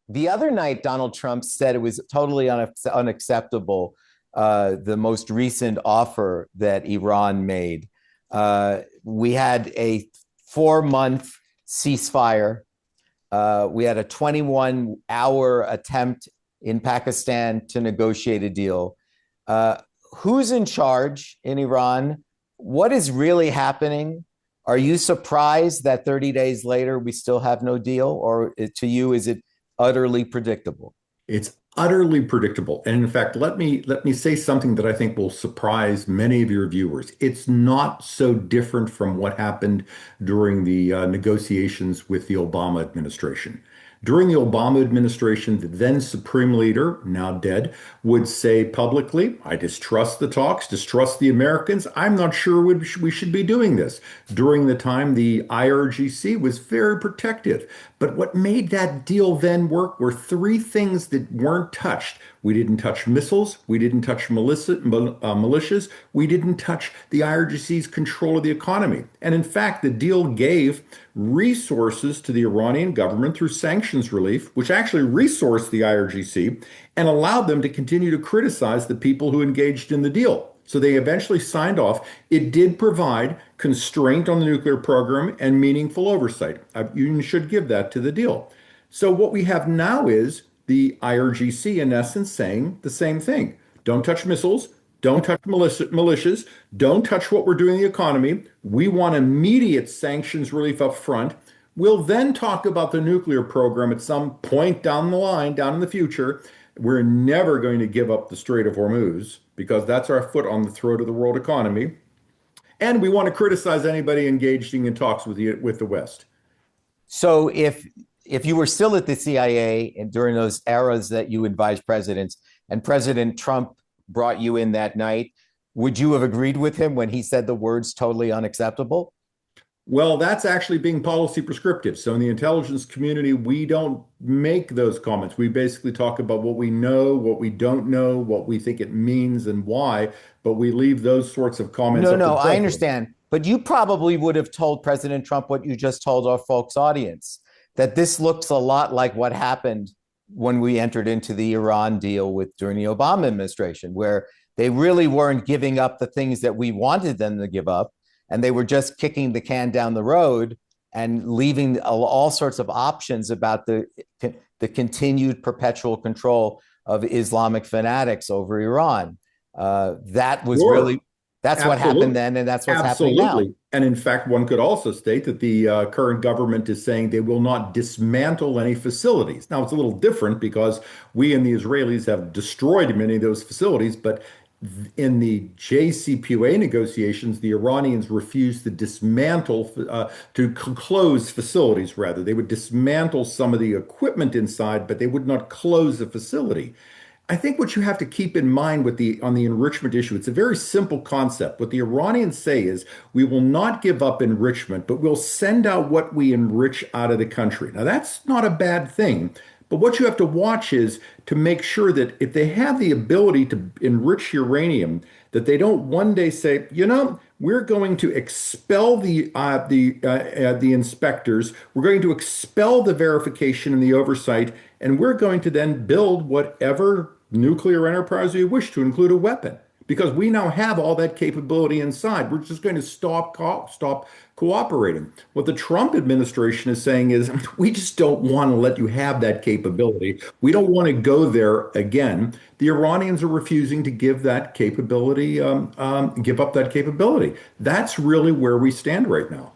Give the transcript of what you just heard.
The other night, Donald Trump said it was totally unacceptable, the most recent offer that Iran made. We had a 4-month ceasefire. We had a 21-hour attempt in Pakistan to negotiate a deal. Who's in charge in Iran? What is really happening? Are you surprised that 30 days later we still have no deal? Or to you, is it utterly predictable? It's utterly predictable. And in fact, let me say something that I think will surprise many of your viewers. It's not so different from what happened during the negotiations with the Obama administration. During the Obama administration, the then Supreme Leader, now dead, would say publicly, I distrust the talks, distrust the Americans. I'm not sure we should be doing this. During the time, the IRGC was very protective. But what made that deal then work were three things that weren't touched. We didn't touch missiles. We didn't touch militias. We didn't touch the IRGC's control of the economy. And in fact, the deal gave resources to the Iranian government through sanctions relief, which actually resourced the IRGC and allowed them to continue to criticize the people who engaged in the deal. So they eventually signed off. It did provide constraint on the nuclear program and meaningful oversight. You should give that to the deal. So what we have now is the IRGC, in essence, saying the same thing. Don't touch missiles. Don't touch militias. Don't touch what we're doing in the economy. We want immediate sanctions relief up front. We'll then talk about the nuclear program at some point down the line, down in the future. We're never going to give up the Strait of Hormuz because that's our foot on the throat of the world economy. And we want to criticize anybody engaging in talks with the West. So if you were still at the CIA and during those eras that you advised presidents and President Trump brought you in that night, would you have agreed with him when he said the words totally unacceptable? Well, that's actually being policy prescriptive. So in the intelligence community, we don't make those comments. We basically talk about what we know, what we don't know, what we think it means and why, but we leave those sorts of comments No, up to no, the I president. understand. But you probably would have told President Trump what you just told our folks audience, that this looks a lot like what happened when we entered into the Iran deal during the Obama administration, where they really weren't giving up the things that we wanted them to give up. And they were just kicking the can down the road and leaving all sorts of options about the continued perpetual control of Islamic fanatics over Iran. That was Sure. really, that's what happened Absolutely. then, and that's what's happening now. Absolutely. And in fact, one could also state that the current government is saying they will not dismantle any facilities. Now, it's a little different because we and the Israelis have destroyed many of those facilities, but in the JCPOA negotiations, the Iranians refused to dismantle, to close facilities, rather. They would dismantle some of the equipment inside, but they would not close the facility. I think what you have to keep in mind on the enrichment issue, it's a very simple concept. What the Iranians say is we will not give up enrichment, but we'll send out what we enrich out of the country. Now, that's not a bad thing. But what you have to watch is to make sure that if they have the ability to enrich uranium, that they don't one day say, we're going to expel the inspectors, we're going to expel the verification and the oversight, and we're going to then build whatever nuclear enterprise we wish to include a weapon. Because we now have all that capability inside. We're just going to stop cooperating. What the Trump administration is saying is, we just don't want to let you have that capability. We don't want to go there again. The Iranians are refusing to give that capability, give up that capability. That's really where we stand right now.